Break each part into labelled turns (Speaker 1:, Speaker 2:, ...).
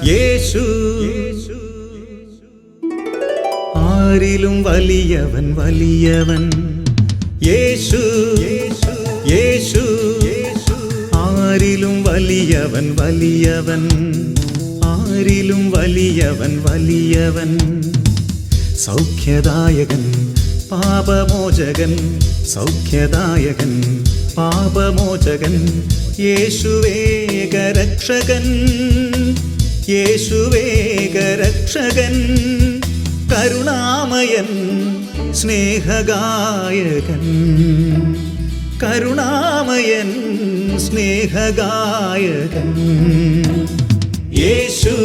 Speaker 1: യേശു ആരിലും വലിയവൻ വലിയവൻ. യേശു യേശു ആരിലും വലിയവൻ വലിയവൻ. ആരിലും വലിയവൻ വലിയവൻ. സൗഖ്യദായകൻ പാപമോചകൻ. സൗഖ്യദായകൻ പാപമോചകൻ. യേശുവേകരക്ഷകൻ. യേശുവേകരക്ഷകൻ. കരുണാമയൻ സ്നേഹഗായകൻ. കരുണാമയൻ സ്നേഹഗായകൻ. യേശു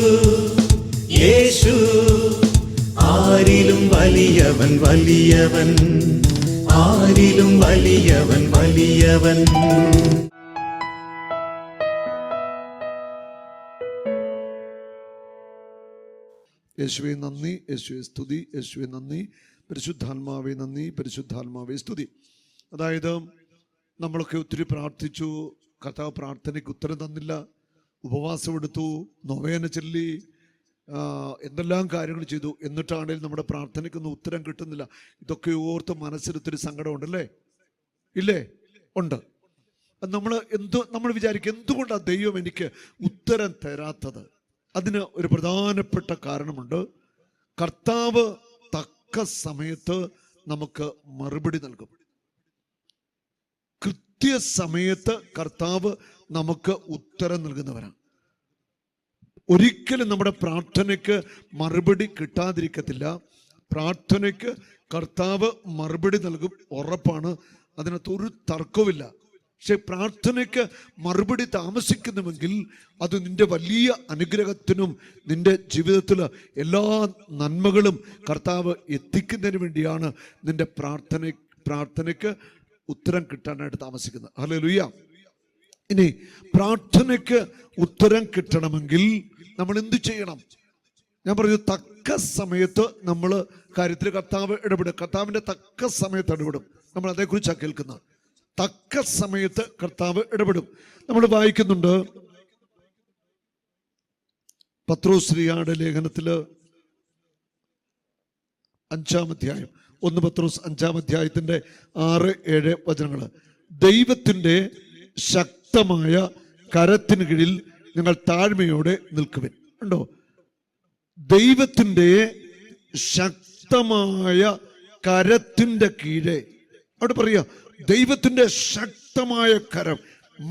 Speaker 1: യേശു ആരിലും വലിയവൻ വലിയവൻ. ആരിലും വലിയവൻ വലിയവൻ.
Speaker 2: യേശുവേ നന്ദി, യേശുവേ സ്തുതി, യേശുവേ നന്ദി. പരിശുദ്ധാത്മാവേ നന്ദി, പരിശുദ്ധാത്മാവേ സ്തുതി. അതായത് നമ്മളൊക്കെ ഒത്തിരി പ്രാർത്ഥിച്ചു, കർത്താവ് പ്രാർത്ഥനയ്ക്ക് ഉത്തരം തന്നില്ല. ഉപവാസം എടുത്തു, നൊവേന ചൊല്ലി, എന്തെല്ലാം കാര്യങ്ങൾ ചെയ്തു. എന്നിട്ടാണെങ്കിലും നമ്മുടെ പ്രാർത്ഥനയ്ക്കൊന്നും ഉത്തരം കിട്ടുന്നില്ല. ഇതൊക്കെ ഓർത്ത് മനസ്സിലൊത്തിരി സങ്കടമുണ്ടല്ലേ? ഇല്ലേ? ഉണ്ട്. നമ്മൾ വിചാരിക്കും, എന്തുകൊണ്ടാണ് ദൈവം എനിക്ക് ഉത്തരം തരാത്തത്? അതിന് ഒരു പ്രധാനപ്പെട്ട കാരണമുണ്ട്. കർത്താവ് തക്ക സമയത്ത് നമുക്ക് മറുപടി നൽകും. കൃത്യസമയത്ത് കർത്താവ് നമുക്ക് ഉത്തരം നൽകുന്നവരാണ്. ഒരിക്കലും നമ്മുടെ പ്രാർത്ഥനയ്ക്ക് മറുപടി കിട്ടാതിരിക്കത്തില്ല. പ്രാർത്ഥനയ്ക്ക് കർത്താവ് മറുപടി നൽകും, ഉറപ്പാണ്. അതിനകത്ത് ഒരു തർക്കവുമില്ല. പക്ഷെ പ്രാർത്ഥനയ്ക്ക് മറുപടി താമസിക്കുന്നുവെങ്കിൽ അത് നിന്റെ വലിയ അനുഗ്രഹത്തിനും നിന്റെ ജീവിതത്തിൽ എല്ലാ നന്മകളും കർത്താവ് എത്തിക്കുന്നതിന് വേണ്ടിയാണ് നിന്റെ പ്രാർത്ഥനയ്ക്ക് ഉത്തരം കിട്ടാനായിട്ട് താമസിക്കുന്നത്. ഹല്ലേലൂയ. ഇനി പ്രാർത്ഥനയ്ക്ക് ഉത്തരം കിട്ടണമെങ്കിൽ നമ്മൾ എന്ത് ചെയ്യണം? ഞാൻ പറഞ്ഞു, തക്ക സമയത്ത് നമ്മൾ കാര്യത്തിൽ കർത്താവ് ഇടപെടും. കർത്താവിൻ്റെ തക്ക സമയത്ത് ഇടപെടും. നമ്മൾ അതേക്കുറിച്ചാണ് കേൾക്കുന്നത്. തക്ക സമയത്ത് കർത്താവ് ഇടപെടും. നമ്മൾ വായിക്കുന്നുണ്ട് പത്രോസ്ലിയുടെ ലേഖനത്തില് 5-ാം അധ്യായം, 1 പത്രോസ് 5-ാം അധ്യായത്തിന്റെ 6-7 വചനങ്ങൾ. ദൈവത്തിന്റെ ശക്തമായ കരത്തിന് കീഴിൽ നിങ്ങൾ താഴ്മയോടെ നിൽക്കുവിൻ. ഉണ്ടോ? ദൈവത്തിന്റെ ശക്തമായ കരത്തിന്റെ കീഴെ. അവിടെ പറയാ, ദൈവത്തിന്റെ ശക്തമായ കരം,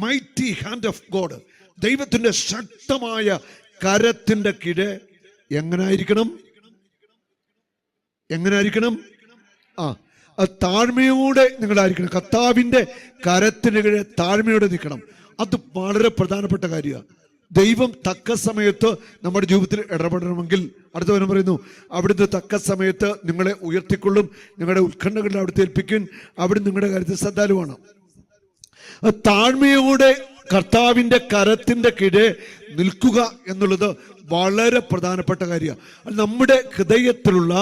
Speaker 2: മൈറ്റി ഹാൻഡ് ഓഫ് ഗോഡ്. ദൈവത്തിന്റെ ശക്തമായ കരത്തിന്റെ കീഴെ എങ്ങനായിരിക്കണം? താഴ്മയോടെ നിങ്ങളായിരിക്കണം. കർത്താവിന്റെ കരത്തിന് കീഴെ താഴ്മയോടെ നിൽക്കണം. അത് വളരെ പ്രധാനപ്പെട്ട കാര്യമാണ്. ദൈവം തക്ക സമയത്ത് നമ്മുടെ ജീവിതത്തിൽ ഇടപെടണമെങ്കിൽ, അടുത്ത വചനം പറയുന്നു, അവിടുന്ന് തക്ക സമയത്ത് നിങ്ങളെ ഉയർത്തിക്കൊള്ളും, നിങ്ങളുടെ ഉത്കണ്ഠകളിൽ അവിടുത്തെ ഏൽപ്പിക്കും, അവിടെ നിങ്ങളുടെ കാര്യത്തിൽ ശ്രദ്ധാലുവാണ്. താഴ്മയോടെ കർത്താവിന്റെ കരത്തിന്റെ കീഴെ നിൽക്കുക എന്നുള്ളത് വളരെ പ്രധാനപ്പെട്ട കാര്യമാണ്. നമ്മുടെ ഹൃദയത്തിലുള്ള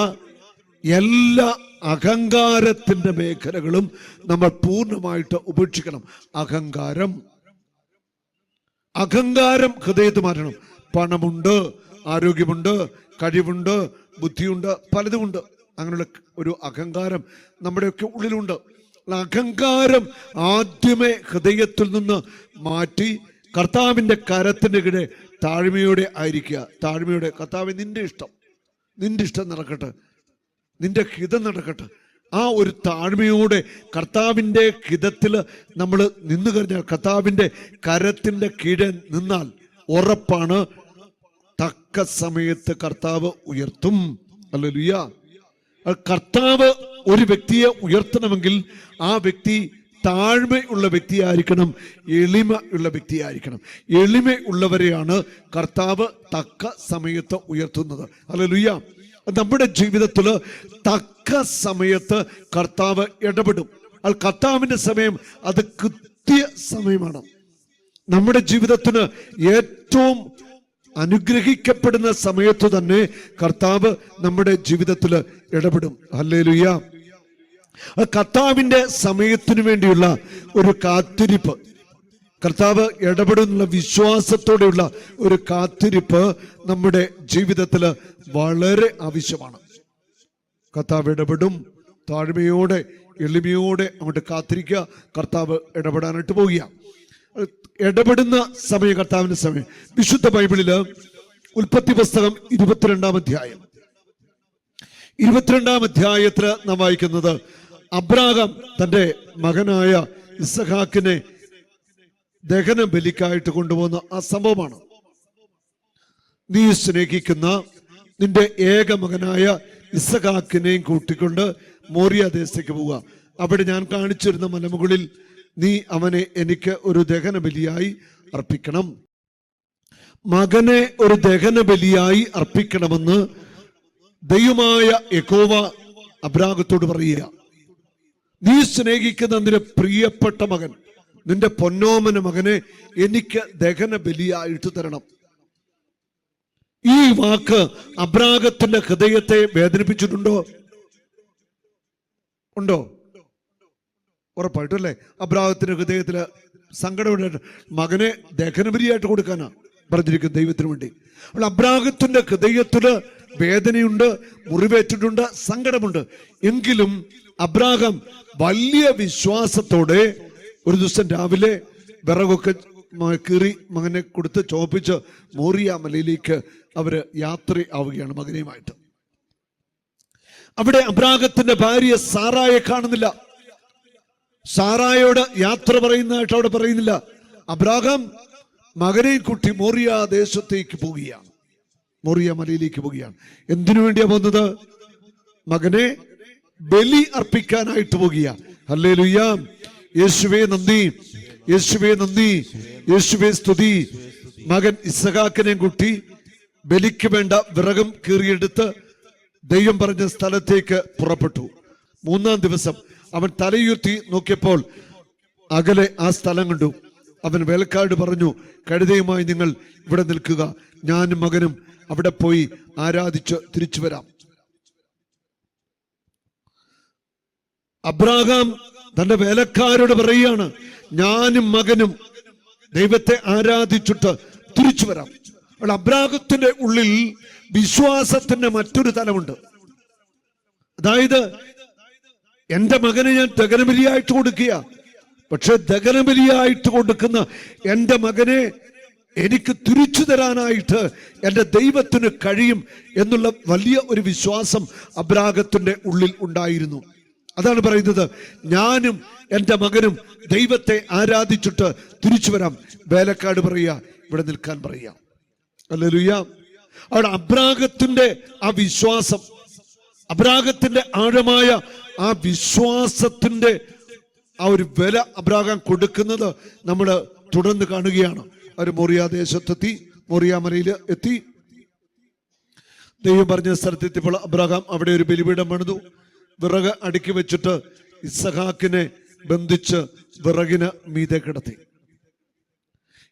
Speaker 2: എല്ലാ അഹങ്കാരത്തിന്റെ മേഖലകളും നമ്മൾ പൂർണ്ണമായിട്ട് ഉപേക്ഷിക്കണം. അഹങ്കാരം ഹൃദയത്തിൽ മാറ്റണം. പണമുണ്ട്, ആരോഗ്യമുണ്ട്, കഴിവുണ്ട്, ബുദ്ധിയുണ്ട്, പലതുമുണ്ട്. അങ്ങനെയുള്ള ഒരു അഹങ്കാരം നമ്മുടെയൊക്കെ ഉള്ളിലുണ്ട്. അഹങ്കാരം ആദ്യമേ ഹൃദയത്തിൽ നിന്ന് മാറ്റി കർത്താവിന്റെ കരത്തിന്റെ കീഴെ താഴ്മയോടെ ആയിരിക്കുക. താഴ്മയോടെ, കർത്താവേ നിന്റെ ഇഷ്ടം നടക്കട്ടെ, നിന്റെ ഹിതം നടക്കട്ടെ. ആ ഒരു താഴ്മയോടെ കർത്താവിൻ്റെ ഹിതത്തിൽ നമ്മൾ നിന്നു കഴിഞ്ഞാൽ, കർത്താവിൻ്റെ കരത്തിൻ്റെ കീഴെ നിന്നാൽ ഉറപ്പാണ് തക്ക സമയത്ത് കർത്താവ് ഉയർത്തും. ഹല്ലേലൂയ. കർത്താവ് ഒരു വ്യക്തിയെ ഉയർത്തണമെങ്കിൽ ആ വ്യക്തി താഴ്മയുള്ള വ്യക്തിയായിരിക്കണം, എളിമയുള്ള വ്യക്തിയായിരിക്കണം. എളിമയുള്ളവരെയാണ് കർത്താവ് തക്ക സമയത്ത് ഉയർത്തുന്നത്. ഹല്ലേലൂയ. നമ്മുടെ ജീവിതത്തിൽ തക്ക സമയത്ത് കർത്താവ് ഇടപെടും. കർത്താവിന്റെ സമയം അത് കൃത്യ സമയമാണ്. നമ്മുടെ ജീവിതത്തിന് ഏറ്റവും അനുഗ്രഹിക്കപ്പെടുന്ന സമയത്ത് തന്നെ കർത്താവ് നമ്മുടെ ജീവിതത്തിൽ ഇടപെടും. ഹല്ലേലൂയ. കർത്താവിന്റെ സമയത്തിന് വേണ്ടിയുള്ള ഒരു കാത്തിരിപ്പ്. കർത്താവ് ഇടപെടുന്നുള്ള വിശ്വാസത്തോടെയുള്ള ഒരു കാത്തിരിപ്പ് നമ്മുടെ ജീവിതത്തിൽ വളരെ ആവശ്യമാണ്. കർത്താവ് ഇടപെടും. താഴ്മയോടെ എളിമയോടെ അങ്ങോട്ട് കാത്തിരിക്കുക. കർത്താവ് ഇടപെടാനായിട്ട് പോവുക. ഇടപെടുന്ന സമയം കർത്താവിന്റെ സമയം. വിശുദ്ധ ബൈബിളില് ഉൽപ്പത്തി പുസ്തകം 22-ാം അധ്യായം 22-ാം അധ്യായത്തില് നാം വായിക്കുന്നത് അബ്രാഹാം തന്റെ മകനായ ഇസഹാക്കിനെ ദഹന ബലിക്കായിട്ട് കൊണ്ടുപോകുന്ന ആ സംഭവമാണ്. നീ സ്നേഹിക്കുന്ന നിന്റെ ഏക മകനായ ഇസഹാക്കിനെയും കൂട്ടിക്കൊണ്ട് മോറിയ ദേശത്തേക്ക് പോവുക. അവിടെ ഞാൻ കാണിച്ചിരുന്ന മലമുകളിൽ നീ അവനെ എനിക്ക് ഒരു ദഹന ബലിയായി അർപ്പിക്കണം. മകനെ ഒരു ദഹന ബലിയായി അർപ്പിക്കണമെന്ന് ദൈവമായ യഹോവ അബ്രാഹത്തോട് പറയുക. നീ സ്നേഹിക്കുന്ന നിന്റെ പ്രിയപ്പെട്ട മകൻ, നിന്റെ പൊന്നോമന മകനെ എനിക്ക് ദഹന ബലിയായിട്ട് തരണം. ഈ വാക്ക് അബ്രാഹത്തിന്റെ ഹൃദയത്തെ വേദനിപ്പിച്ചിട്ടുണ്ടോ? ഉണ്ടോ? ഉറപ്പായിട്ടും അല്ലേ. അബ്രാഹത്തിന്റെ ഹൃദയത്തില് സങ്കടമുണ്ട്. മകനെ ദഹനബലിയായിട്ട് കൊടുക്കാനാ പറഞ്ഞിരിക്കും ദൈവത്തിന് വേണ്ടി. അപ്പോൾ അബ്രാഹത്തിന്റെ ഹൃദയത്തില് വേദനയുണ്ട്, മുറിവേറ്റിട്ടുണ്ട്, സങ്കടമുണ്ട്. എങ്കിലും അബ്രാഹാം വലിയ വിശ്വാസത്തോടെ ഒരു ദിവസം രാവിലെ വിറകൊക്കെ കീറി മകനെ കൊടുത്ത് ചോപ്പിച്ച് മോറിയ മലയിലേക്ക് അവര് യാത്ര ആവുകയാണ് മകനെയുമായിട്ട്. അവിടെ അബ്രാഹത്തിന്റെ ഭാര്യ സാറായെ കാണുന്നില്ല. സാറായോട് യാത്ര പറയുന്നതായിട്ട് അവിടെ പറയുന്നില്ല. അബ്രാഹാം മകനെയും കുട്ടി മോറിയ ദേശത്തേക്ക് പോവുകയാണ്, മോറിയ മലയിലേക്ക് പോവുകയാണ്. എന്തിനു വേണ്ടിയാ പോകുന്നത്? മകനെ ബലി അർപ്പിക്കാനായിട്ട് പോകുക. ഹല്ലേലൂയ. യേശുവേ നന്ദി, യേശുവേ നന്ദി, യേശുവേ സ്തുതി. മകൻ ഇസഹാക്കിനെയും കുട്ടി ബലിക്ക് വേണ്ട വിറകും കീറിയെടുത്ത് ദൈവം പറഞ്ഞ സ്ഥലത്തേക്ക് പുറപ്പെട്ടു. 3-ാം ദിവസം അവൻ തലയുയർത്തി നോക്കിയപ്പോൾ അകലെ ആ സ്ഥലം കണ്ടു. അവൻ വേലക്കാരോട് പറഞ്ഞു, കഴുതയുമായി നിങ്ങൾ ഇവിടെ നിൽക്കുക, ഞാനും മകനും അവിടെ പോയി ആരാധിച്ച് തിരിച്ചു വരാം. അബ്രാഹാം തന്റെ വേലക്കാരോട് പറയുകയാണ്, ഞാനും മകനും ദൈവത്തെ ആരാധിച്ചിട്ട് തിരിച്ചു വരാം. അപ്പോൾ അബ്രാഹത്തിന്റെ ഉള്ളിൽ വിശ്വാസത്തിന്റെ മറ്റൊരു തലമുണ്ട്. അതായത് എന്റെ മകനെ ഞാൻ ദഹനബലിയായിട്ട് കൊടുക്കുക, പക്ഷെ ദഹനബലിയായിട്ട് കൊടുക്കുന്ന എന്റെ മകനെ എനിക്ക് തിരിച്ചു തരാനായിട്ട് എന്റെ ദൈവത്തിന് കഴിയും എന്നുള്ള വലിയ ഒരു വിശ്വാസം അബ്രാഹത്തിന്റെ ഉള്ളിൽ ഉണ്ടായിരുന്നു. അതാണ് പറയുന്നത്, ഞാനും എന്റെ മകനും ദൈവത്തെ ആരാധിച്ചിട്ട് തിരിച്ചു വരാം. വേലക്കാട് പറയുക, ഇവിടെ നിൽക്കാൻ പറയുക. ഹല്ലേലൂയ. അവിടെ അബ്രാഹത്തിന്റെ ആ വിശ്വാസം, അബ്രാഹത്തിന്റെ ആഴമായ ആ വിശ്വാസത്തിന്റെ ആ ഒരു വില അബ്രാഹാം കൊടുക്കുന്നത് നമ്മൾ തുടർന്ന് കാണുകയാണ്. അവർ മോറിയ ദേശത്തെത്തി, മോറിയ മലയിൽ എത്തി. ദൈവം പറഞ്ഞ സ്ഥലത്തെത്തിയപ്പോൾ അബ്രാഹാം അവിടെ ഒരു ബലിപീഠം പണിതു. വിറക് അടുക്കി വെച്ചിട്ട് ഇസഹാക്കിനെ ബന്ധിച്ച് വിറകിന് മീതെ കിടത്തി.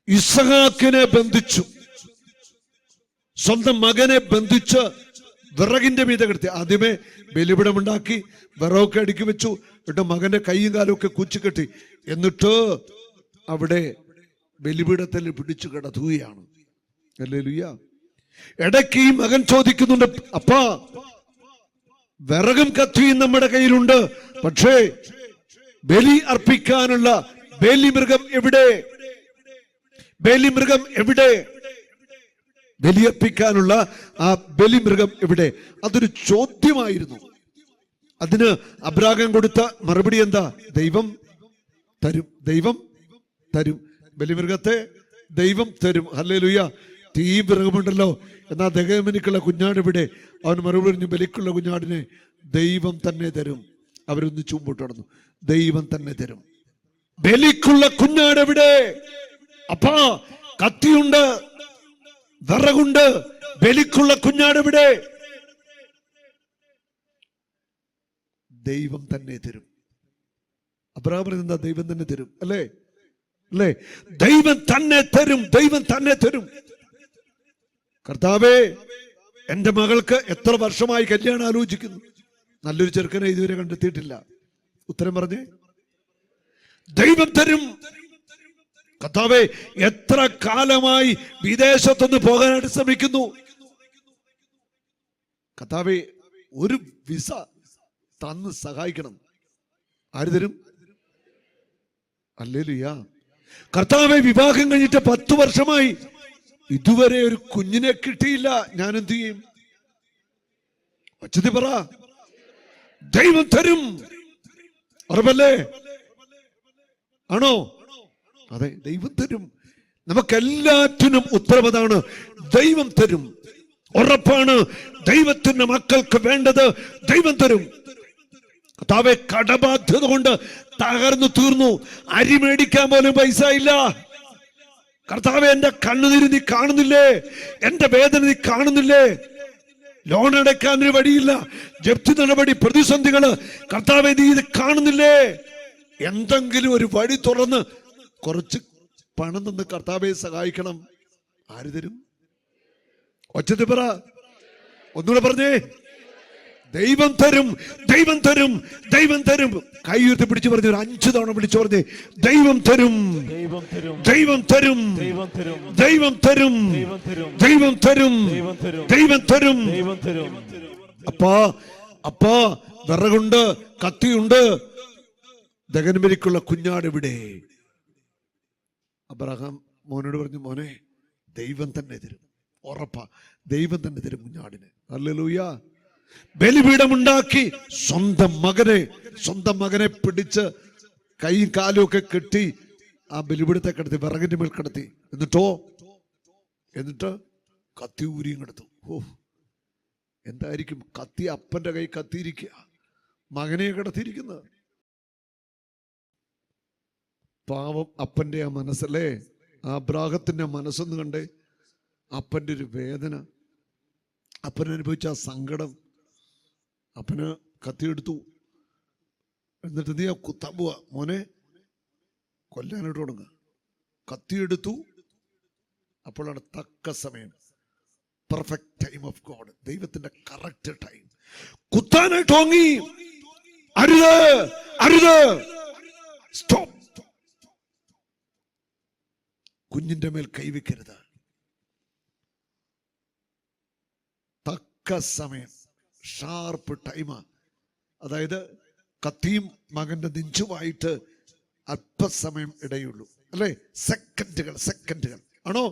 Speaker 2: ഇസഹാക്കിനെ ബന്ധിച്ചു, സ്വന്തം മകനെ ബന്ധിച്ച് വിറകിന്റെ മീതെ കിടത്തി. ആദ്യമേ ബലിപീഠമുണ്ടാക്കി വിറകൊക്കെ അടുക്കി വെച്ചു. എന്നിട്ട് മകന്റെ കൈയും കാലും ഒക്കെ കുച്ചിക്കെട്ടി. എന്നിട്ട് അവിടെ ബലിപീഠത്തിൽ പിടിച്ചു കിടത്തുകയാണ്. ഹല്ലേലൂയ. ഇടയ്ക്ക് ഈ മകൻ ചോദിക്കുന്നുണ്ട്, അപ്പാ വിറകും കത്തിയും നമ്മുടെ കയ്യിലുണ്ട്, പക്ഷേ ബലി അർപ്പിക്കാനുള്ള ബലിമൃഗം എവിടെ? ബലിമൃഗം എവിടെ? ബലിയർപ്പിക്കാനുള്ള ആ ബലിമൃഗം എവിടെ? അതൊരു ചോദ്യമായിരുന്നു. അതിന് അബ്രാഹാം കൊടുത്ത മറുപടി എന്താ? ദൈവം തരും, ദൈവം തരും. ബലിമൃഗത്തെ ദൈവം തരും. ഹല്ലേലൂയ. തീ മൃഗമുണ്ടല്ലോ, എന്നാ ദഹനബലിക്കുള്ള കുഞ്ഞാട് എവിടെ? അവൻ മറുപടി പറഞ്ഞു, ബലിക്കുള്ള കുഞ്ഞാടിനെ ദൈവം തന്നെ തരും. അവരൊന്ന് ചുമ്പോട്ട് നടന്നു. ദൈവം തന്നെ തരും. ബലിക്കുള്ള കുഞ്ഞാട് എവിടെ? അപ്പാ കത്തിയുണ്ട്, വിറകുണ്ട്, ബലിക്കുള്ള കുഞ്ഞാട് എവിടെ? ദൈവം തന്നെ തരും. അബ്രാഹാം പറഞ്ഞത് എന്താ? ദൈവം തന്നെ തരും. അല്ലേ? അല്ലേ? ദൈവം തന്നെ തരും, ദൈവം തന്നെ തരും. കർത്താവേ, എന്റെ മകൾക്ക് എത്ര വർഷമായി കല്യാണം ആലോചിക്കുന്നു, നല്ലൊരു ചെറുക്കനെ ഇതുവരെ കണ്ടെത്തിയിട്ടില്ല. ഉത്തരം പറഞ്ഞേ, ദൈവം തരും. കർത്താവേ, എത്ര കാലമായി വിദേശത്തൊന്ന് പോകാനായിട്ട് ശ്രമിക്കുന്നു. കർത്താവേ, ഒരു വിസ തന്ന് സഹായിക്കണം. ആര് തരും? ഹല്ലേലൂയ. കർത്താവേ, വിവാഹം കഴിഞ്ഞിട്ട് 10 വർഷമായി ഇതുവരെ ഒരു കുഞ്ഞിനെ കിട്ടിയില്ല. ഞാൻ എന്ത് ചെയ്യും? വച്ചതി പറ. ദൈവം തരും. ഉറപ്പല്ലേ? ആണോ? അതെ, ദൈവം തരും. നമുക്കെല്ലാറ്റിനും ഉത്തരവതാണ്. ദൈവം തരും. ഉറപ്പാണ്. ദൈവത്തിന്റെ മക്കൾക്ക് വേണ്ടത് ദൈവം തരും. കർത്താവേ, കടബാധ്യത കൊണ്ട് തകർന്നു തീർന്നു. അരി മേടിക്കാൻ പോലും പൈസ ഇല്ല. കർത്താവേ, എന്റെ കണ്ണുനീര് നീ കാണുന്നില്ലേ? എന്റെ വേദന നീ കാണുന്നില്ലേ? ലോൺ അടയ്ക്കാൻ ഒരു വഴിയില്ല. ജപ്തി നടപടി, പ്രതിസന്ധികള്. കർത്താവേ, നീ ഇത് കാണുന്നില്ലേ? എന്തെങ്കിലും ഒരു വഴി തുറന്ന് കുറച്ച് പണം തന്ന് കർത്താവെ സഹായിക്കണം. ആര് തരും? ഒച്ചത്തി പറ. ഒന്നുകൂടെ പറഞ്ഞേ. ദൈവം തരും, ദൈവം തരും, ദൈവം തരും. കൈ ഉയർത്തി പിടിച്ചു പറഞ്ഞു, ഒരു 5 തവണ വിളിച്ചു പറഞ്ഞേ, ദൈവം തരും, ദൈവം തരും, ദൈവം തരും, ദൈവം തരും, ദൈവം തരും. അപ്പാ വിറകുണ്ട്, കത്തിയുണ്ട്. ദഹനബലിക്കുള്ള കുഞ്ഞാട് ഇവിടെ. അബ്രഹാം മോനോട് പറഞ്ഞു, മോനെ, ദൈവം തന്നെ തരും. ഉറപ്പാ, ദൈവം തന്നെ തരും കുഞ്ഞാടിന്. ഹല്ലേലൂയ. ബലിപീഠമുണ്ടാക്കി സ്വന്തം മകനെ പിടിച്ച് കൈയും കാലും ഒക്കെ കെട്ടി ആ ബലിപീഠത്തെ കിടത്തി, വിറകിന്റെ മേൽ കിടത്തി. എന്നിട്ട് കത്തി ഊരിയും കിടത്തു. എന്തായിരിക്കും? കത്തി അപ്പന്റെ കൈ കത്തിയിരിക്കുക, മകനെ കിടത്തിയിരിക്കുന്നത്. പാവം അപ്പന്റെ ആ മനസ്സല്ലേ, ആ അബ്രാഹത്തിന്റെ മനസ്സൊന്ന് കണ്ടേ. അപ്പന്റെ ഒരു വേദന, അപ്പൻ അനുഭവിച്ച ആ സങ്കടം. അപ്പന് കത്തിയെടുത്തു. എന്നിട്ട് നീ കുത്താൻ പോവാ, മോനെ കൊല്ലാനായിട്ട് തുടങ്ങുക. കത്തിയെടുത്തു. അപ്പോഴാണ് തക്ക സമയം, പെർഫെക്റ്റ് ടൈം ഓഫ് ഗോഡ്, ദൈവത്തിന്റെ കറക്റ്റ് ടൈം. കുത്താനായിട്ട് ഓങ്ങി. അരുത്, അരുത്, സ്റ്റോപ്പ്. കുഞ്ഞിന്റെ മേൽ കൈവയ്ക്കരുത്. തക്ക സമയം, ഷാർപ്പ് ടൈമാ. അതായത് കത്തിയും മകന്റെ നെഞ്ചുമായിട്ട് അല്പസമയം ഇടയുള്ളൂ, അല്ലേ? സെക്കൻഡുകൾ ആണോ?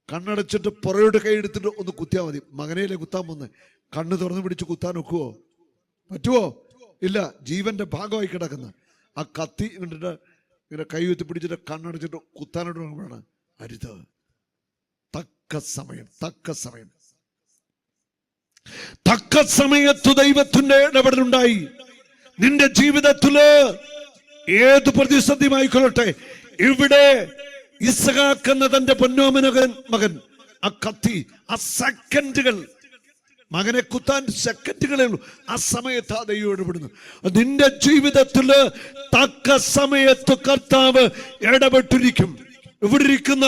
Speaker 2: കണ്ണടച്ചിട്ട് പുറയോട് കൈ എടുത്തിട്ട് ഒന്ന് കുത്തിയാൽ മതി. മകനേലെ കുത്താൻ പോന്ന് കണ്ണ് തുറന്നു പിടിച്ച് കുത്താൻ ഒക്കുവോ? പറ്റുവോ? ഇല്ല. ജീവന്റെ ഭാഗമായി കിടക്കുന്ന ആ കത്തി കണ്ടിട്ട് ഇങ്ങനെ കൈ കുത്തി പിടിച്ചിട്ട് കണ്ണടച്ചിട്ട് കുത്താനോട്ട് തുടങ്ങുമ്പോഴാണ് അരുത്. തക്ക സമയത്ത് ദൈവത്തിന്റെ ഇടപെടലുണ്ടായി. നിന്റെ ജീവിതത്തില് ഏത് പ്രതിസന്ധിയുമായിക്കൊള്ളട്ടെ, ഇവിടെ ഇസ്ഹാക്ക് എന്ന തന്റെ പൊന്നോമനകൻ ആ കത്തി, ആ സെക്കൻഡുകൾ, മകനെ കുത്താൻ സെക്കൻഡുകളേ ഉള്ളൂ. ആ സമയത്ത് ആ ദൈവം ഇടപെടുന്നു. നിന്റെ ജീവിതത്തില് തക്ക സമയത്ത് കർത്താവ് ഇടപെട്ടിരിക്കും. ഇവിടെ ഇരിക്കുന്ന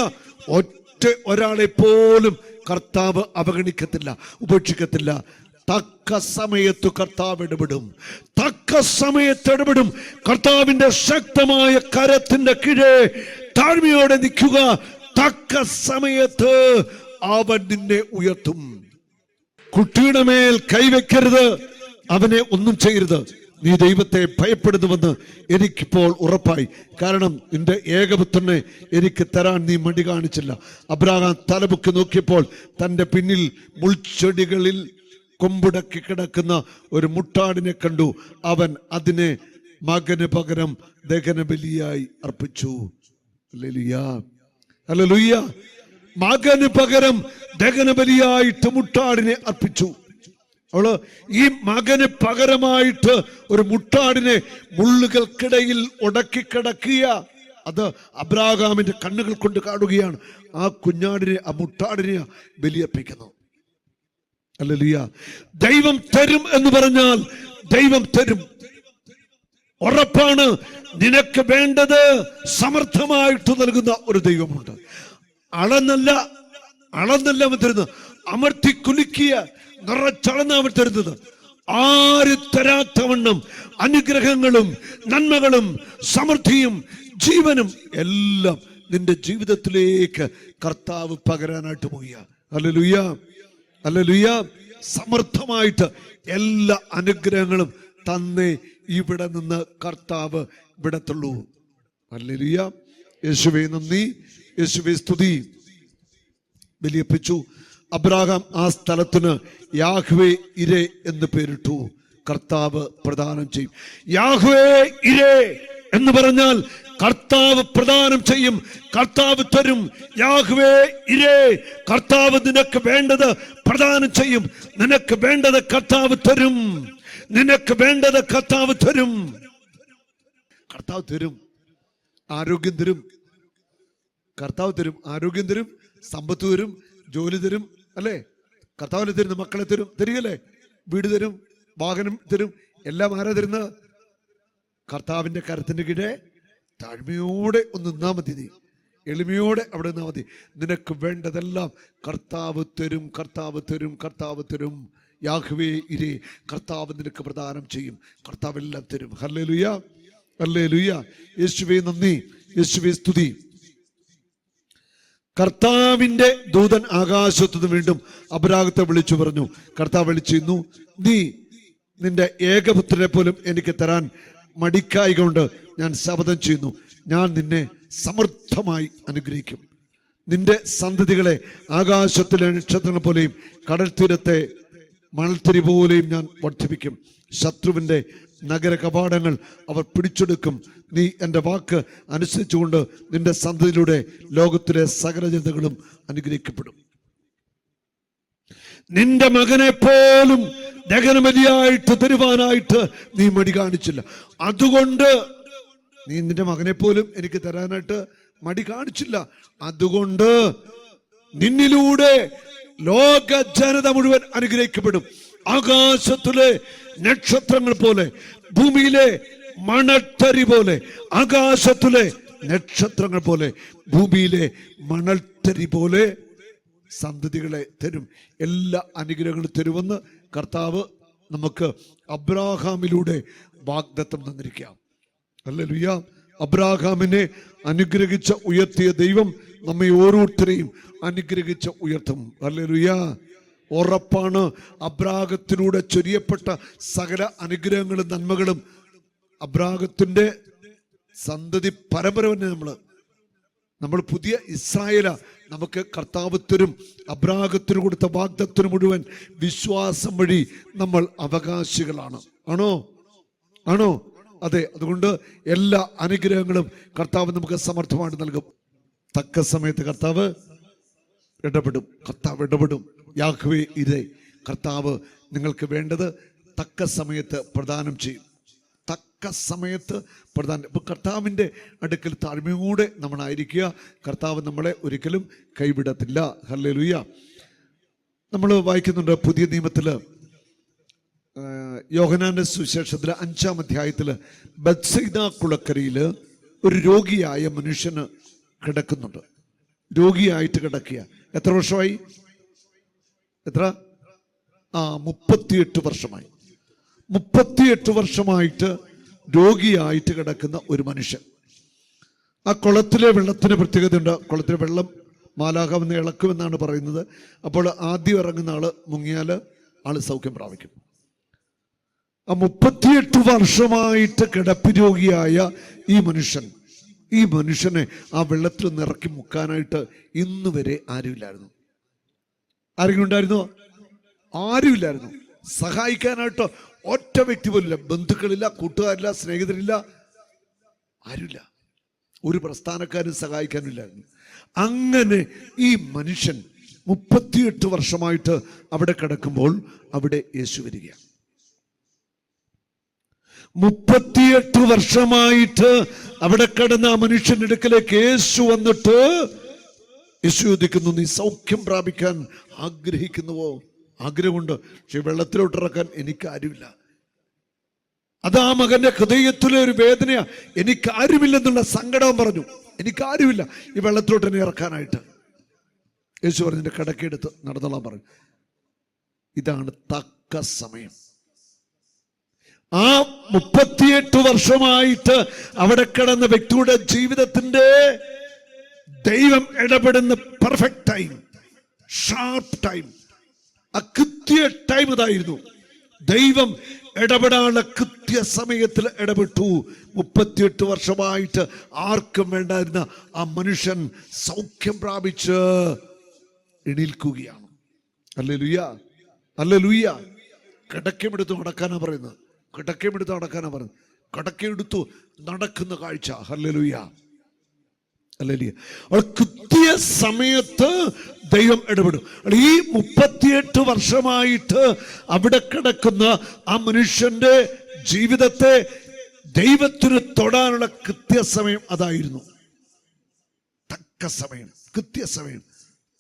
Speaker 2: ഒരാളെ പോലും കർത്താവ് അവഗണിക്കത്തില്ല, ഉപേക്ഷിക്കത്തില്ല. തക്ക സമയത്ത് കർത്താവ് ഇടപെടും. തക്ക സമയത്ത് ഇടപെടും. കർത്താവിന്റെ ശക്തമായ കരത്തിന്റെ കീഴെ താഴ്മയോടെ നിൽക്കുക. തക്ക സമയത്ത് അവൻ നിന്നെ ഉയർത്തും. കുട്ടിയുടെ മേൽ കൈവയ്ക്കരുത്, അവനെ ഒന്നും ചെയ്യരുത്. നീ ദൈവത്തെ ഭയപ്പെടുന്നുവെന്ന് എനിക്കിപ്പോൾ ഉറപ്പായി. കാരണം നിന്റെ ഏകപുത്രനെ എനിക്ക് തരാൻ നീ മടി കാണിച്ചില്ല. അബ്രാഹാം തലമുക്കി നോക്കിയപ്പോൾ തന്റെ പിന്നിൽ മുൾച്ചെടികളിൽ കൊമ്പുടക്കി കിടക്കുന്ന ഒരു മുട്ടാടിനെ കണ്ടു. അവൻ അതിനെ മകന് പകരം ദഹനബലിയായി അർപ്പിച്ചു. ഹല്ലേലൂയ. മകന് പകരം ദഹനബലിയായിട്ട് മുട്ടാടിനെ അർപ്പിച്ചു. അവള് ഈ മകന് പകരമായിട്ട് ഒരു മുട്ടാടിനെ മുള്ളുകൾക്കിടയിൽ ഉടക്കി കിടക്കുക. അത് അബ്രാഹാമിന്റെ കണ്ണുകൾ കൊണ്ട് കാണുകയാണ്. ആ കുഞ്ഞാടിനെ, ആ മുട്ടാടിനെ ബലിയർപ്പിക്കുന്നു. ഹല്ലേലൂയ. ദൈവം തരും എന്ന് പറഞ്ഞാൽ ദൈവം തരും. ഉറപ്പാണ്. നിനക്ക് വേണ്ടത് സമർത്ഥമായിട്ട് നൽകുന്ന ഒരു ദൈവമുണ്ട്. അളന്നല്ല അവൻ തരുന്നത്, അമർത്തി കുലുക്കിയ നിറച്ചളന്ന് അവൻ തരുന്നത്. ആര് തരാത്തവണ്ണം അനുഗ്രഹങ്ങളും നന്മകളും സമൃദ്ധിയും ജീവനും എല്ലാം നിന്റെ ജീവിതത്തിലേക്ക് കർത്താവ് പകരാനായിട്ട് പോയ. Hallelujah, hallelujah. സമർത്ഥമായിട്ട് എല്ലാ അനുഗ്രഹങ്ങളും തന്നെ ഇവിടെ നിന്ന് കർത്താവ് വിടത്തുള്ളൂ. ഹല്ലേലൂയ. യേശുവേ നന്ദി, യേശുവേ സ്തുതി. ബലിയർപ്പിച്ചു. അബ്രാഹാം ആ സ്ഥലത്തിന് യാഹ്വേ ഇരേ എന്ന് പേരിട്ടു. കർത്താവ് പ്രദാനം ചെയ്യും. യാഹ്വേ ഇരേ എന്ന് പറഞ്ഞാൽ കർത്താവ് പ്രദാനം ചെയ്യും, കർത്താവ് തരും. യാഹ്വേ ഇരേ, കർത്താവ് നിനക്ക് വേണ്ടത് പ്രദാനം ചെയ്യും. നിനക്ക് വേണ്ടത് കർത്താവ് തരും. നിനക്ക് വേണ്ടത് കർത്താവ് തരും. കർത്താവ് തരും. ആരോഗ്യം തരും. കർത്താവ് തരും. ആരോഗ്യം തരും, സമ്പത്ത് തരും, ജോലി തരും. അല്ലേ? കർത്താവിനെ തരുന്നു. മക്കളെ തരും, തരികല്ലേ? വീട് തരും, വാഹനം തരും. എല്ലാം ആരാ തരുന്നത്? കർത്താവിന്റെ കരത്തിന്റെ കീഴെ താഴ്മയോടെ ഒന്ന് നിന്നാ മതി. നീ എളിമയോടെ അവിടെ നിന്നാ മതി. നിനക്ക് വേണ്ടതെല്ലാം കർത്താവ് തരും. കർത്താവ് തരും. കർത്താവ് തരും. യാഹ്വേ ഇരേ, കർത്താവ് നിനക്ക് പ്രദാനം ചെയ്യും. കർത്താവ് എല്ലാം തരും. Hallelujah, hallelujah. യേശുവേ നന്ദി, യേശുവേ സ്തുതി. കർത്താവിന്റെ ദൂതൻ ആകാശത്തുനിന്ന് വീണ്ടും അബ്രാഹത്തെ വിളിച്ചു പറഞ്ഞു. കർത്താവ് വിളിച്ചിരുന്നു, നീ നിന്റെ ഏകപുത്രനെ പോലും എനിക്ക് തരാൻ മടിക്കായി കൊണ്ട് ഞാൻ ശപഥം ചെയ്യുന്നു, ഞാൻ നിന്നെ സമൃദ്ധമായി അനുഗ്രഹിക്കും. നിന്റെ സന്തതികളെ ആകാശത്തിലെ നക്ഷത്രങ്ങൾ പോലെയും കടൽ തീരത്തെ മണൽത്തിരി പോലെയും ഞാൻ വർദ്ധിപ്പിക്കും. ശത്രുവിന്റെ നഗര കവാടങ്ങൾ അവർ പിടിച്ചെടുക്കും. നീ എൻ്റെ വാക്ക് അനുസരിച്ചുകൊണ്ട് നിന്റെ സന്തതിയിലൂടെ ലോകത്തിലെ സകല ജനതകളും അനുഗ്രഹിക്കപ്പെടും. നിന്റെ മകനെ പോലും ദഹനബലിയായിട്ട് തരുവാനായിട്ട് നീ മടി കാണിച്ചില്ല. അതുകൊണ്ട് നീ നിന്റെ മകനെ പോലും എനിക്ക് തരാനായിട്ട് മടി കാണിച്ചില്ല. അതുകൊണ്ട് നിന്നിലൂടെ ലോക ജനത മുഴുവൻ അനുഗ്രഹിക്കപ്പെടും. ആകാശത്തിലെ നക്ഷത്രങ്ങൾ പോലെ, ഭൂമിയിലെ മണൽത്തരി പോലെ, ആകാശത്തിലെ നക്ഷത്രങ്ങൾ പോലെ, ഭൂമിയിലെ മണൽത്തരി പോലെ സന്തതികളെ തരും. എല്ലാ അനുഗ്രഹങ്ങളും തരുമെന്ന് കർത്താവ് നമുക്ക് അബ്രാഹാമിലൂടെ വാഗ്ദത്തം തന്നിരിക്കാം. ഹല്ലേലൂയ. അബ്രാഹാമിനെ അനുഗ്രഹിച്ച ഉയർത്തിയ ദൈവം നമ്മെ ഓരോരുത്തരെയും അനുഗ്രഹിച്ച് ഉയർത്തും. ഹല്ലേലൂയ. ഉറപ്പാണ്. അബ്രാഹത്തിലൂടെ ചൊരിയപ്പെട്ട സകല അനുഗ്രഹങ്ങളും നന്മകളും അബ്രാഹത്തിന്റെ സന്തതി പരമ്പര തന്നെ നമ്മൾ പുതിയ ഇസ്രായേല. നമുക്ക് കർത്താവ് തരും. അബ്രാഹത്തിന് കൊടുത്ത വാഗ്ദത്തിന് മുഴുവൻ വിശ്വാസം വഴി നമ്മൾ അവകാശികളാണ്. ആണോ? ആണോ? അതെ. അതുകൊണ്ട് എല്ലാ അനുഗ്രഹങ്ങളും കർത്താവ് നമുക്ക് സമർത്ഥമായിട്ട് നൽകും. തക്ക സമയത്ത് കർത്താവ് ഇടപെടും. കർത്താവ് ഇടപെടും. യാഹ്വേ ഇരേ, കർത്താവ് നിങ്ങൾക്ക് വേണ്ടത് തക്ക സമയത്ത് പ്രദാനം ചെയ്യും. തക്ക സമയത്ത് പ്രദാനം. ഇപ്പൊ കർത്താവിൻ്റെ അടുക്കൽ താഴ്മയോടെ നമ്മളായിരിക്കുക. കർത്താവ് നമ്മളെ ഒരിക്കലും കൈവിടത്തില്ല. ഹല്ലേലൂയ. നമ്മൾ വായിക്കുന്നുണ്ട് പുതിയ നിയമത്തില് യോഹന്നാന്റെ സുവിശേഷത്തില് 5-ാം അധ്യായത്തില് ബത്സയിദ കുളക്കരയില് ഒരു രോഗിയായ മനുഷ്യന് കിടക്കുന്നുണ്ട്. രോഗിയായിട്ട് കിടക്കുക. എത്ര വർഷമായി? എത്ര? 38 വർഷമായി. 38 വർഷമായിട്ട് രോഗിയായിട്ട് കിടക്കുന്ന ഒരു മനുഷ്യൻ. ആ കുളത്തിലെ വെള്ളത്തിന് പ്രത്യേകതയുണ്ട്. കുളത്തിലെ വെള്ളം മാലാഖാവെന്ന് ഇളക്കുമെന്നാണ് പറയുന്നത്. അപ്പോൾ ആദ്യം ഇറങ്ങുന്ന ആള് മുങ്ങിയാൽ ആള് സൗഖ്യം പ്രാപിക്കും. ആ 38 വർഷമായിട്ട് കിടപ്പ് രോഗിയായ ഈ മനുഷ്യനെ ആ വെള്ളത്തിൽ നിന്ന് ഇറക്കി മുക്കാനായിട്ട് ഇന്ന് വരെ ആരുമില്ലായിരുന്നു. ആരെങ്കിലും ഉണ്ടായിരുന്നോ? ആരുമില്ലായിരുന്നു. സഹായിക്കാനായിട്ട് ഒറ്റ വ്യക്തി പോലില്ല. ബന്ധുക്കളില്ല, കൂട്ടുകാരില്ല, സ്നേഹിതരില്ല, ആരുമില്ല. ഒരു പ്രസ്ഥാനക്കാരും സഹായിക്കാനില്ലായിരുന്നു. അങ്ങനെ ഈ മനുഷ്യൻ 38 വർഷമായിട്ട് അവിടെ കിടക്കുമ്പോൾ അവിടെ യേശു വരികയാണ്. 38 വർഷമായിട്ട് അവിടെ കിടന്ന ആ മനുഷ്യന്റെ അടുക്കലേക്ക് യേശു വന്നിട്ട് യേശു ചോദിക്കുന്നു, നീ സൗഖ്യം പ്രാപിക്കാൻ ആഗ്രഹിക്കുന്നുവോ? ആഗ്രഹമുണ്ട്, പക്ഷെ വെള്ളത്തിലോട്ടിറക്കാൻ എനിക്ക് ആരുമില്ല. അത് ആ മകന്റെ ഹൃദയത്തിലെ ഒരു വേദനയാ. എനിക്ക് ആരുമില്ലെന്നുള്ള സങ്കടം പറഞ്ഞു. എനിക്കാരുമില്ല ഈ വെള്ളത്തിലോട്ട് എന്നെ ഇറക്കാനായിട്ട്. യേശു പറഞ്ഞു, നിന്റെ കിടക്കെടുത്ത് നടന്നോളാൻ പറഞ്ഞു. ഇതാണ് തക്ക സമയം. ആ 38 വർഷമായിട്ട് അവിടെ കിടന്ന വ്യക്തിയുടെ ജീവിതത്തിന്റെ ദൈവം ഇടപെടുന്ന പെർഫെക്റ്റ് ടൈം, ഷാർപ്പ് ടൈം, ആ കൃത്യ ടൈം ഇതായിരുന്നു. ദൈവം ഇടപെടാനുള്ള കൃത്യസമയത്തിൽ ഇടപെട്ടു. 38 വർഷമായിട്ട് ആർക്കും വേണ്ടായിരുന്ന ആ മനുഷ്യൻ സൗഖ്യം പ്രാപിച്ച് എണീൽക്കുകയാണ്. Hallelujah, hallelujah. കിടക്കമെടുത്ത് നടക്കാനാ പറയുന്നത്, കിടക്കമെടുത്ത് നടക്കാനാ പറയുന്നത്. കിടക്കയെടുത്തു നടക്കുന്ന കാഴ്ച. Hallelujah, hallelujah. കൃത്യ സമയത്ത് ദൈവം ഇടപെടും. ഈ 38 വർഷമായിട്ട് അവിടെ കിടക്കുന്ന ആ മനുഷ്യന്റെ ജീവിതത്തെ ദൈവത്തിന് തൊടാനുള്ള കൃത്യസമയം അതായിരുന്നു. തക്ക സമയം, കൃത്യസമയം.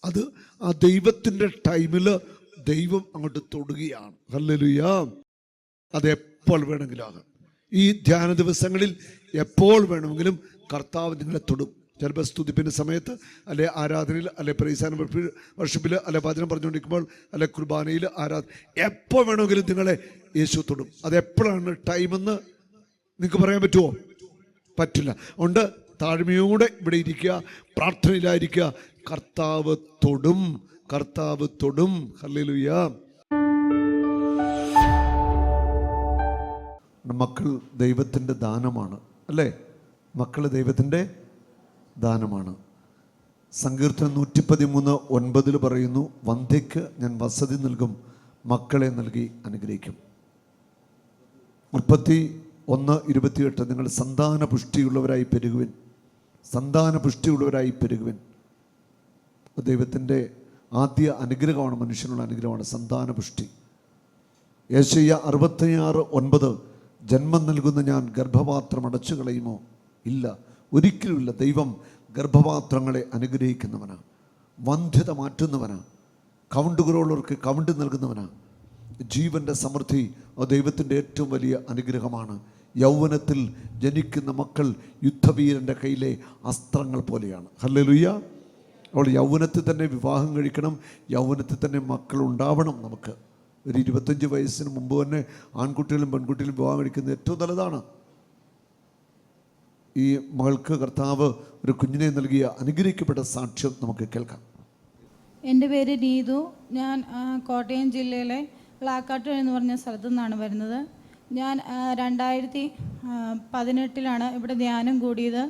Speaker 2: അത് ആ ദൈവത്തിന്റെ ടൈമില് ദൈവം അങ്ങോട്ട് തൊടുകയാണ്. ഹല്ലേലൂയ. അത് എപ്പോൾ വേണമെങ്കിലും ആകാം. ഈ ധ്യാന ദിവസങ്ങളിൽ എപ്പോൾ വേണമെങ്കിലും കർത്താവ് നിങ്ങളെ തൊടും. ചിലപ്പോൾ സ്തുതിപ്പിൻ്റെ സമയത്ത്, അല്ലെ ആരാധനയിൽ, അല്ലെ പ്രൈസാന വർഷിപ്പിൽ, അല്ലെ വചനം പറഞ്ഞുകൊണ്ടിരിക്കുമ്പോൾ, അല്ലെ കുർബാനയിൽ, എപ്പോൾ വേണമെങ്കിലും നിങ്ങളെ യേശു തൊടും. അതെപ്പോഴാണ് ടൈമെന്ന് നിങ്ങൾക്ക് പറയാൻ പറ്റുമോ? പറ്റില്ല. അതുകൊണ്ട് താഴ്മയോടെ ഇവിടെ ഇരിക്കുക, പ്രാർത്ഥനയിലായിരിക്കുക. കർത്താവ് തൊടും, കർത്താവ് തൊടും. ഹല്ലേലൂയ. മക്കൾ ദൈവത്തിൻ്റെ ദാനമാണ്, അല്ലേ? മക്കൾ ദൈവത്തിൻ്റെ ദാനമാണ്. സങ്കീർത്തനം 113:9 പറയുന്നു, വന്ധ്യയ്ക്ക് ഞാൻ വസതി നൽകും, മക്കളെ നൽകി അനുഗ്രഹിക്കും. 31:28 നിങ്ങൾ സന്താന പുഷ്ടിയുള്ളവരായി പെരുകുവിൻ, സന്താന പുഷ്ടിയുള്ളവരായി പെരുകുവിൻ. ദൈവത്തിൻ്റെ ആദ്യ അനുഗ്രഹമാണ്, മനുഷ്യനുള്ള അനുഗ്രഹമാണ് സന്താന പുഷ്ടി. യെശയ്യാ 66:9 ജന്മം നൽകുന്ന ഞാൻ ഗർഭപാത്രം അടച്ചു കളയുമോ? ഇല്ല, ഒരിക്കലുമില്ല. ദൈവം ഗർഭപാത്രങ്ങളെ അനുഗ്രഹിക്കുന്നവനാണ്, വന്ധ്യത മാറ്റുന്നവനാണ്, കൗണ്ട് കുറവുള്ളവർക്ക് കൗണ്ട് നൽകുന്നവനാണ്. ജീവൻ്റെ സമൃദ്ധി ദൈവത്തിൻ്റെ ഏറ്റവും വലിയ അനുഗ്രഹമാണ്. യൗവനത്തിൽ ജനിക്കുന്ന മക്കൾ യുദ്ധവീരൻ്റെ കയ്യിലെ അസ്ത്രങ്ങൾ പോലെയാണ്. ഹല്ലേലൂയ. അവൾ യൗവനത്തിൽ തന്നെ വിവാഹം കഴിക്കണം, യൗവനത്തിൽ തന്നെ മക്കൾ ഉണ്ടാവണം. നമുക്ക് ഒരു 25 വയസ്സിന് മുമ്പ് തന്നെ ആൺകുട്ടികളും പെൺകുട്ടികളും വിവാഹം കഴിക്കുന്നത് ഏറ്റവും നല്ലതാണ്. ഈ മകൾക്ക് കർത്താവ് ഒരു കുഞ്ഞിനെ നൽകിയ അനുഗ്രഹിക്കപ്പെട്ട സാക്ഷ്യം നമുക്ക് കേൾക്കാം.
Speaker 3: എൻ്റെ പേര് നീതു. ഞാൻ കോട്ടയം ജില്ലയിലെ പ്ലാക്കാട്ട് എന്ന് പറഞ്ഞ സ്ഥലത്തു നിന്നാണ് വരുന്നത്. ഞാൻ 2018 ഇവിടെ ധ്യാനം കൂടിയത്.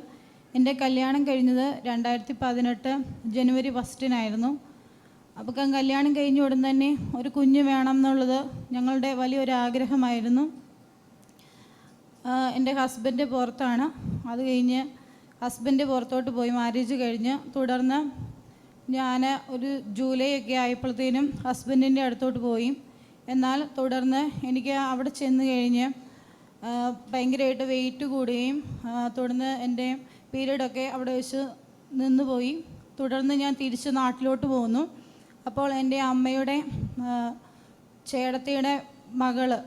Speaker 3: എൻ്റെ കല്യാണം കഴിഞ്ഞത് 2018 ജനുവരി 1 അപ്പോൾ കല്യാണം കഴിഞ്ഞ ഉടൻ തന്നെ ഒരു കുഞ്ഞ് വേണം എന്നുള്ളത് ഞങ്ങളുടെ വലിയൊരു ആഗ്രഹമായിരുന്നു. എൻ്റെ ഹസ്ബൻഡ് പുറത്താണ്. അത് കഴിഞ്ഞ് ഹസ്ബൻഡ് പുറത്തോട്ട് പോയി, മാരേജ് കഴിഞ്ഞ്. തുടർന്ന് ഞാൻ ഒരു ജൂലൈ ഒക്കെ ആയപ്പോഴത്തേനും ഹസ്ബൻഡിൻ്റെ അടുത്തോട്ട് പോയി. എന്നാൽ തുടർന്ന് എനിക്ക് അവിടെ ചെന്ന് കഴിഞ്ഞ് ഭയങ്കരമായിട്ട് വെയിറ്റ് കൂടുകയും തുടർന്ന് എൻ്റെ പീരീഡൊക്കെ അവിടെ വെച്ച് നിന്നുപോയി. തുടർന്ന് ഞാൻ തിരിച്ച് നാട്ടിലോട്ട് പോന്നു. അപ്പോൾ എൻ്റെ അമ്മയുടെ ചേട്ടത്തിയുടെ മകള്,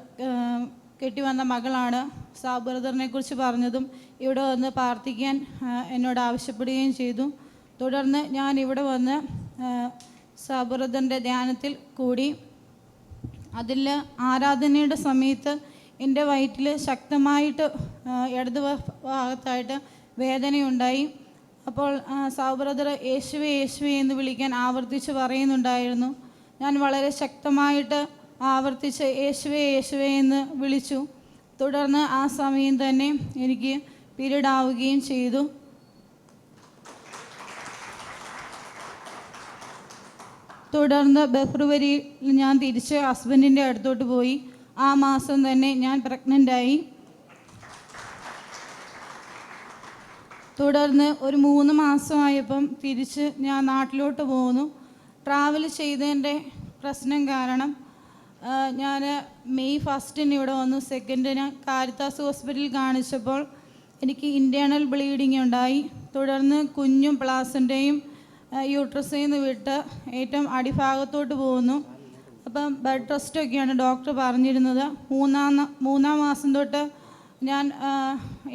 Speaker 3: കെട്ടി വന്ന മകളാണ് സാബു ബ്രദറിനെ കുറിച്ച് പറഞ്ഞതും ഇവിടെ വന്ന് പ്രാർത്ഥിക്കാൻ എന്നോട് ആവശ്യപ്പെടുകയും ചെയ്തു. തുടർന്ന് ഞാൻ ഇവിടെ വന്ന് സാബു ബ്രദറിൻ്റെ ധ്യാനത്തിൽ കൂടി. അതിൽ ആരാധനയുടെ സമയത്ത് എൻ്റെ വയറ്റിൽ ശക്തമായിട്ട് ഇടത് ഭാഗത്തായിട്ട് വേദനയുണ്ടായി. അപ്പോൾ സാബു ബ്രദർ യേശുവേ യേശുവേ എന്ന് വിളിക്കാൻ ആവർത്തിച്ച് പറയുന്നുണ്ടായിരുന്നു. ഞാൻ വളരെ ശക്തമായിട്ട് ആവർത്തിച്ച് യേശുവേ യേശുവേ എന്ന് വിളിച്ചു. തുടർന്ന് ആ സമയം തന്നെ എനിക്ക് പീരീഡ് ആവുകയും ചെയ്തു. തുടർന്ന് ഫെബ്രുവരിയിൽ ഞാൻ തിരിച്ച് ഹസ്ബൻഡിൻ്റെ അടുത്തോട്ട് പോയി. ആ മാസം തന്നെ ഞാൻ പ്രഗ്നൻ്റായി. തുടർന്ന് ഒരു 3 മാസമായപ്പം തിരിച്ച് ഞാൻ നാട്ടിലോട്ട് പോന്നു. ട്രാവൽ ചെയ്തതിൻ്റെ പ്രശ്നം കാരണം ഞാൻ മെയ് 1 ഇവിടെ വന്നു. 2 കാരിത്താസ് ഹോസ്പിറ്റലിൽ കാണിച്ചപ്പോൾ എനിക്ക് ഇൻറ്റേർണൽ ബ്ലീഡിങ് ഉണ്ടായി. തുടർന്ന് കുഞ്ഞും പ്ലാസൻ്റെയും യൂട്രസിൽ നിന്ന് വിട്ട് ഏറ്റവും അടിഭാഗത്തോട്ട് പോകുന്നു. അപ്പം ബ്ലഡ് ടെസ്റ്റൊക്കെയാണ് ഡോക്ടർ പറഞ്ഞിരുന്നത്. മൂന്നാം മാസം തൊട്ട് ഞാൻ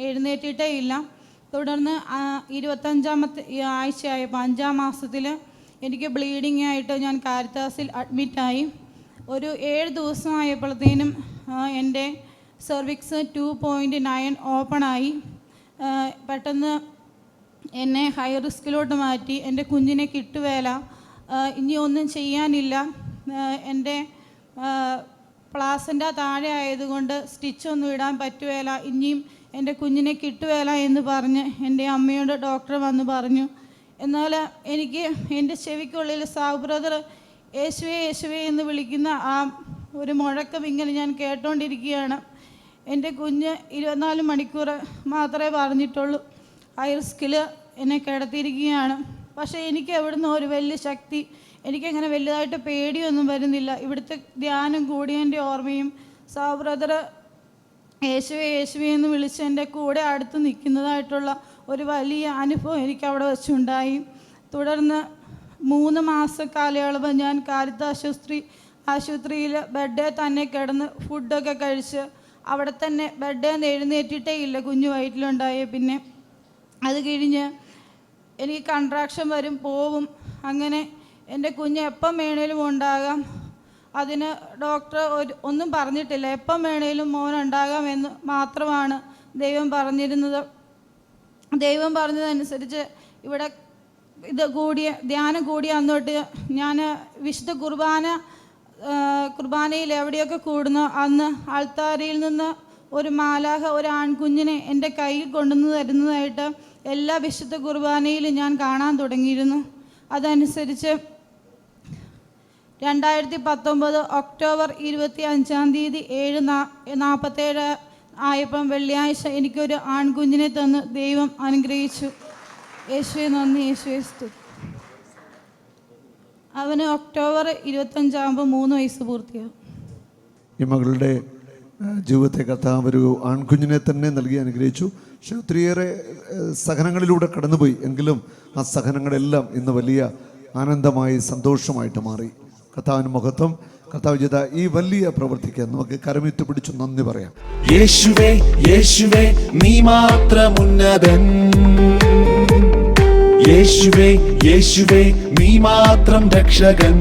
Speaker 3: എഴുന്നേറ്റിട്ടേ ഇല്ല. തുടർന്ന് 25ാമത്തെ ആഴ്ചയായപ്പോൾ 5ാം മാസത്തിൽ എനിക്ക് ബ്ലീഡിങ് ആയിട്ട് ഞാൻ കാരിത്താസിൽ അഡ്മിറ്റായി. ഒരു 7 ദിവസമായപ്പോഴത്തേനും എൻ്റെ സെർവിക്സ് 2.9 ഓപ്പണായി. പെട്ടെന്ന് എന്നെ ഹൈ റിസ്കിലോട്ട് മാറ്റി. എൻ്റെ കുഞ്ഞിനെ കിട്ടുവേല, ഇനി ഒന്നും ചെയ്യാനില്ല, എൻ്റെ പ്ലാസിൻ്റെ താഴെ ആയതുകൊണ്ട് സ്റ്റിച്ചൊന്നും ഇടാൻ പറ്റുവേല, ഇനിയും എൻ്റെ കുഞ്ഞിനെ കിട്ടുവേല എന്ന് പറഞ്ഞ് എൻ്റെ അമ്മയോട് ഡോക്ടർ വന്ന് പറഞ്ഞു. എന്നാൽ എനിക്ക് എൻ്റെ ചെവിക്കുള്ളിൽ സാബു ബ്രദർ യേശുവേ യേശുവേ എന്ന് വിളിക്കുന്ന ആ ഒരു മുഴക്കം ഇങ്ങനെ ഞാൻ കേട്ടോണ്ടിരിക്കുകയാണ്. എൻ്റെ കുഞ്ഞ് 24 മണിക്കൂർ മാത്രമേ പറഞ്ഞിട്ടുള്ളൂ. ഹൈ റിസ്കിൽ എന്നെ കിടത്തിയിരിക്കുകയാണ്. പക്ഷേ എനിക്ക് എവിടുന്ന് ഒരു വലിയ ശക്തി, എനിക്കങ്ങനെ വലുതായിട്ട് പേടിയൊന്നും വരുന്നില്ല. ഇവിടുത്തെ ധ്യാനം കൂടിയതിൻ്റെ ഓർമ്മയും സാബു ബ്രദർ യേശുവേ യേശുവേ എന്ന് വിളിച്ച് എൻ്റെ കൂടെ അടുത്ത് നിൽക്കുന്നതായിട്ടുള്ള ഒരു വലിയ അനുഭവം എനിക്ക് അവിടെ വെച്ചുണ്ടായി. തുടർന്ന് 3 മാസ കാലയളവ് ഞാൻ കാരിത്താസ് ആശുപത്രിയിൽ ബെഡേ തന്നെ കിടന്ന് ഫുഡൊക്കെ കഴിച്ച് അവിടെ തന്നെ ബെഡേ നിന്ന് എഴുന്നേറ്റിട്ടേ ഇല്ല കുഞ്ഞു വയറ്റിലുണ്ടായ. പിന്നെ അത് കഴിഞ്ഞ് എനിക്ക് കൺട്രാക്ഷൻ വരും പോവും. അങ്ങനെ എൻ്റെ കുഞ്ഞ് എപ്പം വേണേലും ഉണ്ടാകാം, അതിന് ഡോക്ടർ ഒന്നും പറഞ്ഞിട്ടില്ല. എപ്പം വേണേലും മോനുണ്ടാകാം എന്ന് മാത്രമാണ് ദൈവം പറഞ്ഞിരുന്നത്. ദൈവം പറഞ്ഞതനുസരിച്ച് ഇവിടെ ധ്യാനം കൂടിയ അന്നോട്ട് ഞാൻ വിശുദ്ധ കുർബാനയിൽ എവിടെയൊക്കെ കൂടുന്നു അന്ന് ആൾത്താരയിൽ നിന്ന് ഒരു മാലാഖ ഒരു ആൺകുഞ്ഞിനെ എൻ്റെ കയ്യിൽ കൊണ്ടുവന്ന് തരുന്നതായിട്ട് എല്ലാ വിശുദ്ധ കുർബാനയിലും ഞാൻ കാണാൻ തുടങ്ങിയിരുന്നു. അതനുസരിച്ച് 2019 ഒക്ടോബർ 25 7:47 ആയപ്പം വെള്ളിയാഴ്ച എനിക്കൊരു ആൺകുഞ്ഞിനെ തന്ന് ദൈവം അനുഗ്രഹിച്ചു. യേശുവേ നന്ദി, യേശുവേ സ്തുതി. അവന് ഒക്ടോബർ 25 3 വയസ്സ് പൂർത്തിയാകും.
Speaker 2: ഈ മകളുടെ ജീവിതത്തെ കർത്താവ് ഒരു ആൺകുഞ്ഞിനെ തന്നെ നൽകി അനുഗ്രഹിച്ചു. പക്ഷെ ഒത്തിരിയേറെ സഹനങ്ങളിലൂടെ കടന്നുപോയി. എങ്കിലും ആ സഹനങ്ങളെല്ലാം ഇന്ന് വലിയ ആനന്ദമായി സന്തോഷമായിട്ട് മാറി. കർത്താവിന് മഹത്വം. കർത്താവ് ചെയ്ത ഈ വലിയ പ്രവൃത്തിക്ക് നമുക്ക് കരമിത്ത് പിടിച്ചു നന്ദി പറയാം.
Speaker 1: യേശുവേ യേശുവേ നീ മാത്രം ഉന്നതൻ, യേശുവേ യേശുവേ നീ മാത്രം രക്ഷകൻ.